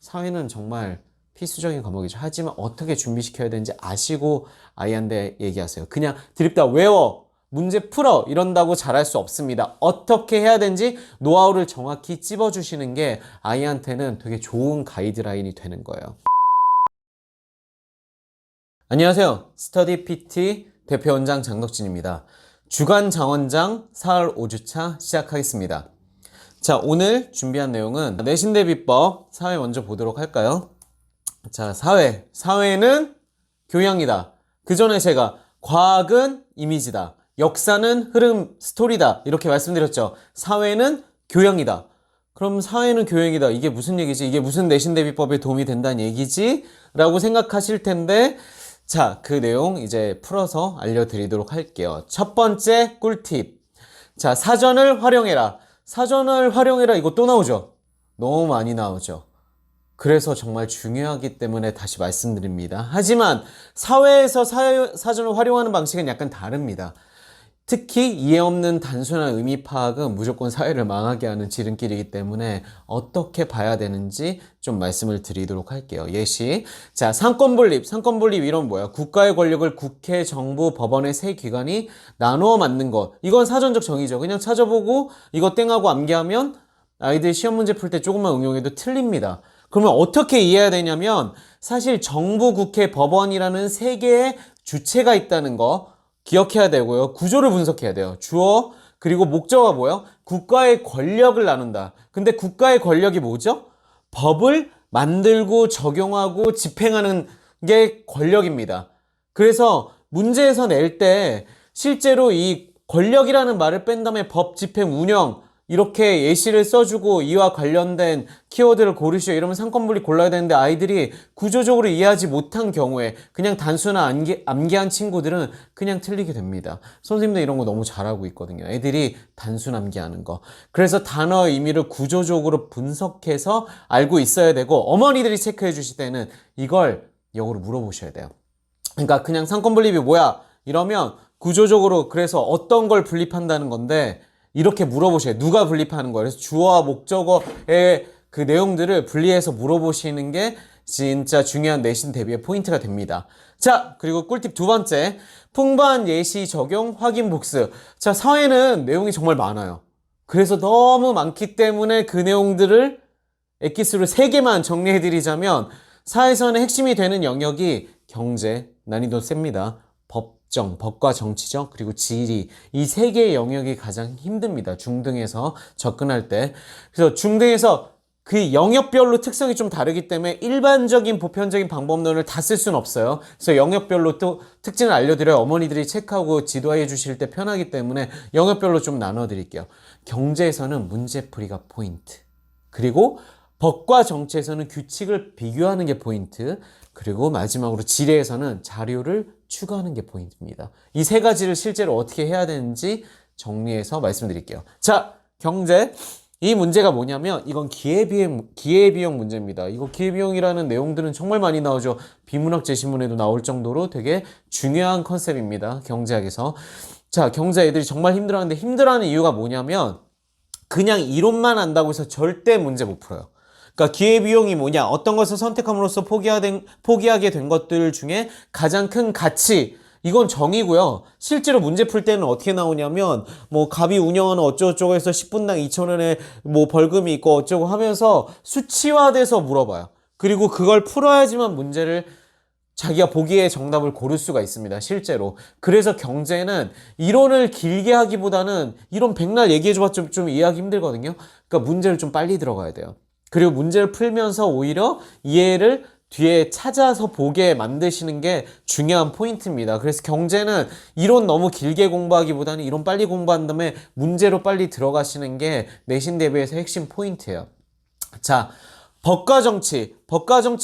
사회는 정말 필수적인 과목이죠. 하지만 어떻게 준비시켜야 되는지 아시고 아이한테 얘기하세요. 그냥 드립다 외워, 문제 풀어 이런다고 잘할 수 없습니다. 어떻게 해야 되는지 노하우를 정확히 찝어주시는 게 아이한테는 되게 좋은 가이드라인이 되는 거예요. 안녕하세요. 스터디 PT 대표원장 장덕진입니다. 주간 장원장 4월 5주차 시작하겠습니다. 자, 오늘 준비한 내용은 내신 대비법 사회 먼저 보도록 할까요? 자, 사회는 교양이다. 그 전에 제가 과학은 이미지다. 역사는 흐름, 스토리다. 이렇게 말씀드렸죠. 사회는 교양이다. 그럼 사회는 교양이다. 이게 무슨 얘기지? 이게 무슨 내신 대비법에 도움이 된다는 얘기지? 라고 생각하실 텐데, 자, 그 내용 이제 풀어서 알려드리도록 할게요. 첫 번째 꿀팁. 자, 사전을 활용해라. 사전을 활용해라. 이거 또 나오죠? 너무 많이 나오죠. 그래서 정말 중요하기 때문에 다시 말씀드립니다. 하지만 사회에서 사전을 활용하는 방식은 약간 다릅니다. 특히 이해 없는 단순한 의미 파악은 무조건 사회를 망하게 하는 지름길이기 때문에 어떻게 봐야 되는지 좀 말씀을 드리도록 할게요. 예시. 자, 상권분립 이런 뭐야? 국가의 권력을 국회, 정부, 법원의 세 기관이 나누어 맡는 것. 이건 사전적 정의죠. 그냥 찾아보고 이거 땡하고 암기하면 아이들 시험 문제 풀 때 조금만 응용해도 틀립니다. 그러면 어떻게 이해해야 되냐면 사실 정부, 국회, 법원이라는 세 개의 주체가 있다는 거 기억해야 되고요. 구조를 분석해야 돼요. 주어 그리고 목적어가 뭐예요? 국가의 권력을 나눈다. 근데 국가의 권력이 뭐죠? 법을 만들고 적용하고 집행하는 게 권력입니다. 그래서 문제에서 낼 때 실제로 이 권력이라는 말을 뺀 다음에 법, 집행, 운영 이렇게 예시를 써주고 이와 관련된 키워드를 고르시오 이러면 상권분립 골라야 되는데 아이들이 구조적으로 이해하지 못한 경우에 그냥 단순한 암기한 친구들은 그냥 틀리게 됩니다. 선생님도 이런 거 너무 잘하고 있거든요. 애들이 단순 암기하는 거. 그래서 단어의 의미를 구조적으로 분석해서 알고 있어야 되고 어머니들이 체크해 주실 때는 이걸 역으로 물어보셔야 돼요. 그러니까 그냥 상권분립이 뭐야? 이러면 구조적으로 그래서 어떤 걸 분립한다는 건데 이렇게 물어보셔요. 누가 분립하는 거예요? 그래서 주어와 목적어의 그 내용들을 분리해서 물어보시는 게 진짜 중요한 내신 대비의 포인트가 됩니다. 자, 그리고 꿀팁 두 번째. 풍부한 예시 적용, 확인, 복습. 자, 사회는 내용이 정말 많아요. 그래서 너무 많기 때문에 그 내용들을 엑기스로 3개만 정리해드리자면 사회에서는 핵심이 되는 영역이 경제, 난이도 셉니다. 법과 정치적 그리고 지리 이 3개의 영역이 가장 힘듭니다. 중등에서 접근할 때. 그래서 중등에서 그 영역별로 특성이 좀 다르기 때문에 일반적인 보편적인 방법론을 다 쓸 수는 없어요. 그래서 영역별로 또 특징을 알려드려야 어머니들이 체크하고 지도해 주실 때 편하기 때문에 영역별로 좀 나눠 드릴게요. 경제에서는 문제풀이가 포인트. 그리고 법과 정치에서는 규칙을 비교하는 게 포인트. 그리고 마지막으로 지리에서는 자료를 추가하는 게 포인트입니다. 이 3가지를 실제로 어떻게 해야 되는지 정리해서 말씀드릴게요. 자, 경제. 이 문제가 뭐냐면 이건 기회비용 문제입니다. 이거 기회비용이라는 내용들은 정말 많이 나오죠. 비문학 제시문에도 나올 정도로 되게 중요한 컨셉입니다. 경제학에서. 자, 경제 애들이 정말 힘들어하는데 힘들어하는 이유가 뭐냐면 그냥 이론만 안다고 해서 절대 문제 못 풀어요. 그러니까 기회비용이 뭐냐? 어떤 것을 선택함으로써 포기하게 된 것들 중에 가장 큰 가치. 이건 정의고요. 실제로 문제 풀 때는 어떻게 나오냐면 뭐 갑이 운영하는 어쩌고저쩌고 해서 10분당 2,000원의 뭐 벌금이 있고 어쩌고 하면서 수치화돼서 물어봐요. 그리고 그걸 풀어야지만 문제를 자기가 보기에 정답을 고를 수가 있습니다. 실제로. 그래서 경제는 이론을 길게 하기보다는 이론 백날 얘기해줘봤자 좀 이해하기 힘들거든요. 그러니까 문제를 좀 빨리 들어가야 돼요. 그리고 문제를 풀면서 오히려 이해를 뒤에 찾아서 보게 만드시는 게 중요한 포인트입니다. 그래서 경제는 이론 너무 길게 공부하기보다는 이론 빨리 공부한 다음에 문제로 빨리 들어가시는 게 내신 대비에서 핵심 포인트예요. 자, 법과 정치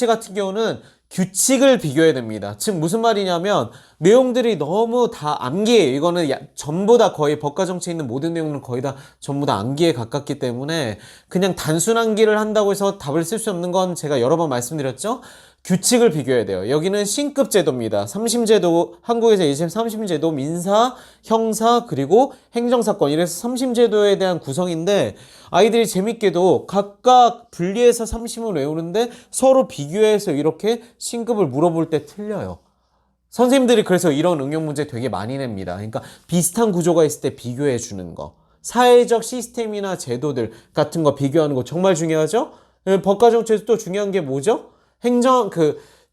같은 경우는 규칙을 비교해야 됩니다. 즉 무슨 말이냐면 내용들이 너무 다 암기예요. 이거는 전부 다 거의 법과 정치에 있는 모든 내용은 거의 다 전부 다 암기에 가깝기 때문에 그냥 단순 암기를 한다고 해서 답을 쓸 수 없는 건 제가 여러 번 말씀드렸죠. 규칙을 비교해야 돼요. 여기는 신급 제도입니다. 삼심제도, 한국에서 이제 삼심제도, 민사, 형사, 그리고 행정사건. 이래서 삼심제도에 대한 구성인데 아이들이 재밌게도 각각 분리해서 삼심을 외우는데 서로 비교해서 이렇게 신급을 물어볼 때 틀려요. 선생님들이 그래서 이런 응용 문제 되게 많이 냅니다. 그러니까 비슷한 구조가 있을 때 비교해 주는 거. 사회적 시스템이나 제도들 같은 거 비교하는 거 정말 중요하죠? 법과정제에서 또 중요한 게 뭐죠?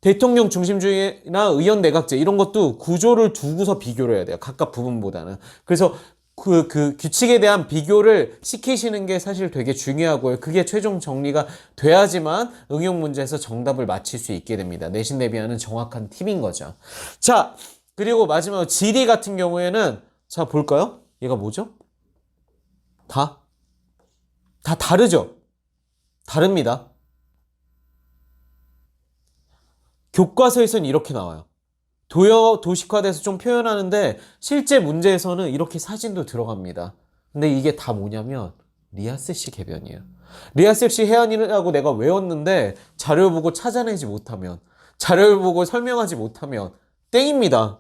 대통령 중심주의나 의원 내각제 이런 것도 구조를 두고서 비교를 해야 돼요. 각각 부분보다는. 그래서 그 규칙에 대한 비교를 시키시는 게 사실 되게 중요하고요. 그게 최종 정리가 돼야지만 응용 문제에서 정답을 맞힐 수 있게 됩니다. 내신 대비하는 정확한 팁인 거죠. 자, 그리고 마지막으로 지리 같은 경우에는 자, 볼까요? 얘가 뭐죠? 다 다르죠? 다릅니다. 교과서에서는 이렇게 나와요. 도식화돼서 좀 표현하는데 실제 문제에서는 이렇게 사진도 들어갑니다. 근데 이게 다 뭐냐면 리아스식 해변이에요. 리아스식 해안이라고 내가 외웠는데 자료를 보고 찾아내지 못하면, 자료를 보고 설명하지 못하면 땡입니다.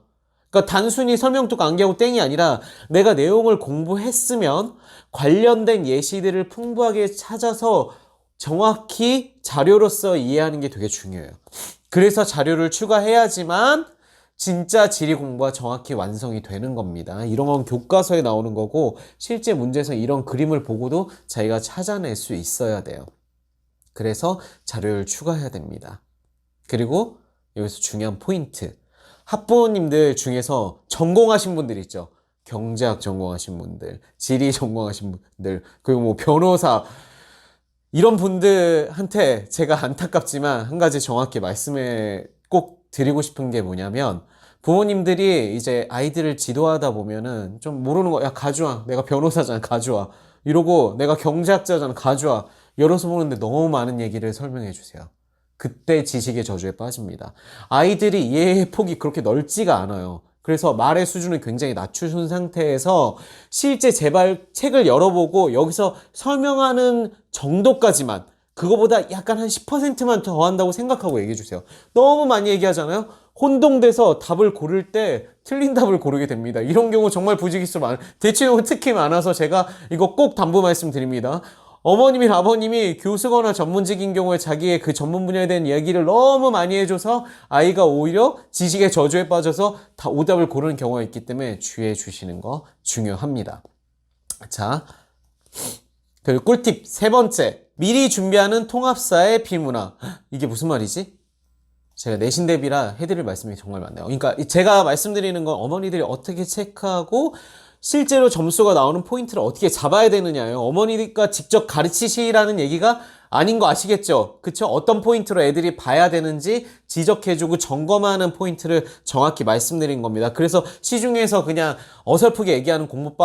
그러니까 단순히 설명도 암기하고 땡이 아니라 내가 내용을 공부했으면 관련된 예시들을 풍부하게 찾아서 정확히 자료로서 이해하는 게 되게 중요해요. 그래서 자료를 추가해야지만 진짜 지리 공부가 정확히 완성이 되는 겁니다. 이런 건 교과서에 나오는 거고 실제 문제에서 이런 그림을 보고도 자기가 찾아낼 수 있어야 돼요. 그래서 자료를 추가해야 됩니다. 그리고 여기서 중요한 포인트. 학부모님들 중에서 전공하신 분들 있죠. 경제학 전공하신 분들, 지리 전공하신 분들, 그리고 뭐 변호사, 이런 분들한테 제가 안타깝지만 한 가지 정확히 말씀을 꼭 드리고 싶은 게 뭐냐면 부모님들이 이제 아이들을 지도하다 보면은 좀 모르는 거, 야, 가져와. 내가 변호사잖아. 가져와. 이러고 내가 경제학자잖아. 가져와. 열어서 보는데 너무 많은 얘기를 설명해 주세요. 그때 지식의 저주에 빠집니다. 아이들이 이해의 폭이 그렇게 넓지가 않아요. 그래서 말의 수준을 굉장히 낮추신 상태에서 실제 제발 책을 열어보고 여기서 설명하는 정도까지만, 그거보다 약간 한 10%만 더 한다고 생각하고 얘기해 주세요. 너무 많이 얘기하잖아요. 혼동돼서 답을 고를 때 틀린 답을 고르게 됩니다. 이런 경우 정말 부지기수 많아요. 대치동은 특히 많아서 제가 이거 꼭 당부 말씀드립니다. 어머님이나 아버님이 교수거나 전문직인 경우에 자기의 그 전문 분야에 대한 이야기를 너무 많이 해줘서 아이가 오히려 지식의 저주에 빠져서 다 오답을 고르는 경우가 있기 때문에 주의해 주시는 거 중요합니다. 자, 그리고 꿀팁 세 번째. 미리 준비하는 통합사의 비문화. 이게 무슨 말이지? 제가 내신 대비라 해드릴 말씀이 정말 많네요. 그러니까 제가 말씀드리는 건 어머니들이 어떻게 체크하고 실제로 점수가 나오는 포인트를 어떻게 잡아야 되느냐예요. 어머니가 직접 가르치시라는 얘기가 아닌 거 아시겠죠? 그쵸? 어떤 포인트로 애들이 봐야 되는지 지적해주고 점검하는 포인트를 정확히 말씀드린 겁니다. 그래서 시중에서 그냥 어설프게 얘기하는 공부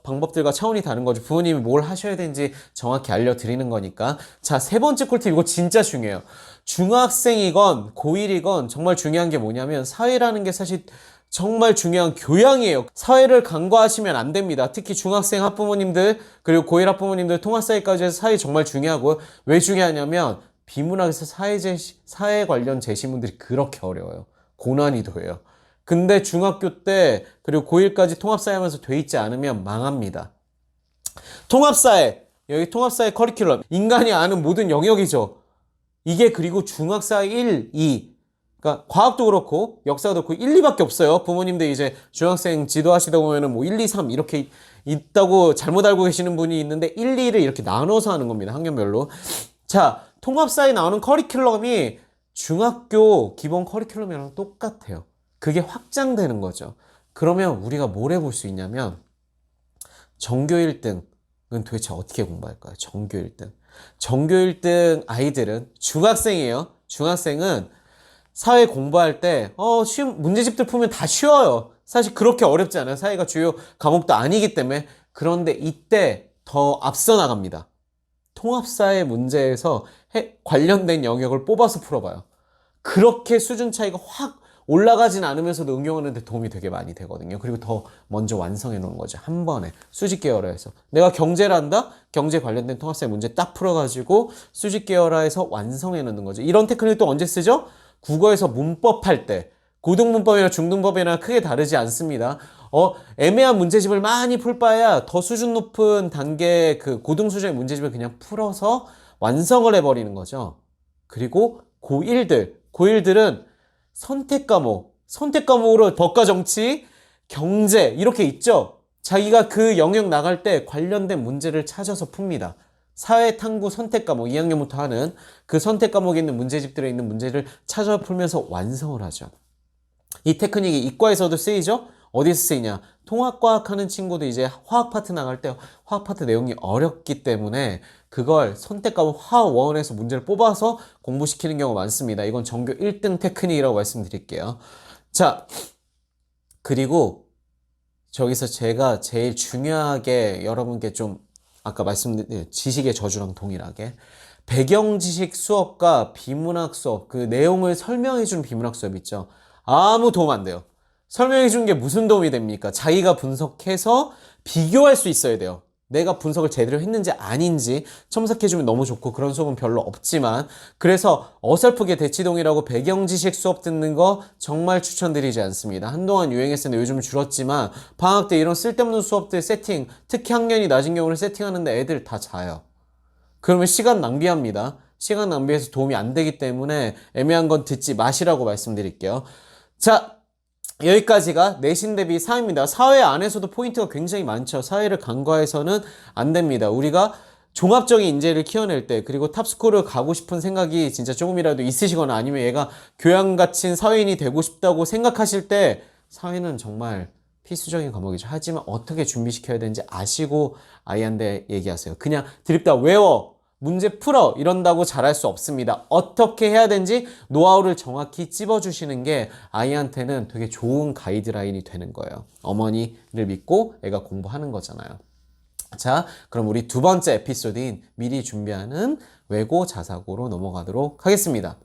방법들과 차원이 다른 거죠. 부모님이 뭘 하셔야 되는지 정확히 알려드리는 거니까. 자, 세 번째 꿀팁, 이거 진짜 중요해요. 중학생이건 고1이건 정말 중요한 게 뭐냐면 사회라는 게 사실 정말 중요한 교양이에요. 사회를 간과하시면 안 됩니다. 특히 중학생 학부모님들 그리고 고1 학부모님들 통합사회까지 해서 사회 정말 중요하고요. 왜 중요하냐면 비문학에서 사회 관련 제시문들이 그렇게 어려워요. 고난이도예요. 근데 중학교 때 그리고 고1까지 통합사회 하면서 돼 있지 않으면 망합니다. 통합사회, 여기 통합사회 커리큘럼, 인간이 아는 모든 영역이죠. 이게 그리고 중학사회 1, 2, 그러니까 과학도 그렇고 역사도 그렇고 1, 2밖에 없어요. 부모님들 이제 중학생 지도하시다 보면은 뭐 1, 2, 3 이렇게 있다고 잘못 알고 계시는 분이 있는데 1, 2를 이렇게 나눠서 하는 겁니다. 학년별로. 자, 통합사에 나오는 커리큘럼이 중학교 기본 커리큘럼이랑 똑같아요. 그게 확장되는 거죠. 그러면 우리가 뭘 해볼 수 있냐면 전교 1등은 도대체 어떻게 공부할까요? 전교 1등. 전교 1등 아이들은 중학생이에요. 중학생은 사회 공부할 때 쉬운 문제집들 풀면 다 쉬워요. 사실 그렇게 어렵지 않아요. 사회가 주요 과목도 아니기 때문에. 그런데 이때 더 앞서 나갑니다. 통합사회 문제에서 관련된 영역을 뽑아서 풀어봐요. 그렇게 수준 차이가 확 올라가진 않으면서도 응용하는 데 도움이 되게 많이 되거든요. 그리고 더 먼저 완성해 놓은 거죠. 한 번에 수직 계열화해서. 내가 경제를 한다? 경제 관련된 통합사회 문제 딱 풀어가지고 수직 계열화해서 완성해 놓는 거죠. 이런 테크닉 또 언제 쓰죠? 국어에서 문법 할 때 고등문법이나 중등법이나 크게 다르지 않습니다. 애매한 문제집을 많이 풀 바에야 더 수준 높은 단계 그 고등 수준의 문제집을 그냥 풀어서 완성을 해버리는 거죠. 그리고 고1들은 선택 과목으로 법과 정치, 경제 이렇게 있죠. 자기가 그 영역 나갈 때 관련된 문제를 찾아서 풉니다. 사회 탐구 선택 과목 2학년부터 하는 그 선택 과목에 있는 문제집들에 있는 문제를 찾아 풀면서 완성을 하죠. 이 테크닉이 이과에서도 쓰이죠? 어디서 쓰이냐? 통합과학 하는 친구도 이제 화학 파트 나갈 때 화학 파트 내용이 어렵기 때문에 그걸 선택 과목 화원에서 문제를 뽑아서 공부시키는 경우가 많습니다. 이건 전교 1등 테크닉이라고 말씀드릴게요. 자, 그리고 저기서 제가 제일 중요하게 여러분께 좀 아까 말씀드린 지식의 저주랑 동일하게 배경 지식 수업과 비문학 수업 그 내용을 설명해 주는 비문학 수업 있죠. 아무 도움 안 돼요. 설명해 주는 게 무슨 도움이 됩니까? 자기가 분석해서 비교할 수 있어야 돼요. 내가 분석을 제대로 했는지 아닌지 첨삭해주면 너무 좋고 그런 수업은 별로 없지만 그래서 어설프게 대치동이라고 배경지식 수업 듣는 거 정말 추천드리지 않습니다. 한동안 유행했었는데 요즘 줄었지만 방학 때 이런 쓸데없는 수업들 세팅 특히 학년이 낮은 경우는 세팅하는데 애들 다 자요. 그러면 시간 낭비합니다. 시간 낭비해서 도움이 안 되기 때문에 애매한 건 듣지 마시라고 말씀드릴게요. 자, 여기까지가 내신 대비 4입니다. 사회 안에서도 포인트가 굉장히 많죠. 사회를 간과해서는 안 됩니다. 우리가 종합적인 인재를 키워낼 때 그리고 탑스쿨을 가고 싶은 생각이 진짜 조금이라도 있으시거나 아니면 얘가 교양 갇힌 사회인이 되고 싶다고 생각하실 때 사회는 정말 필수적인 과목이죠. 하지만 어떻게 준비시켜야 되는지 아시고 아이한테 얘기하세요. 그냥 드립다 외워 문제 풀어 이런다고 잘할 수 없습니다. 어떻게 해야 되는지 노하우를 정확히 찝어주시는 게 아이한테는 되게 좋은 가이드라인이 되는 거예요. 어머니를 믿고 애가 공부하는 거잖아요. 자, 그럼 우리 두 번째 에피소드인 미리 준비하는 외고 자사고로 넘어가도록 하겠습니다.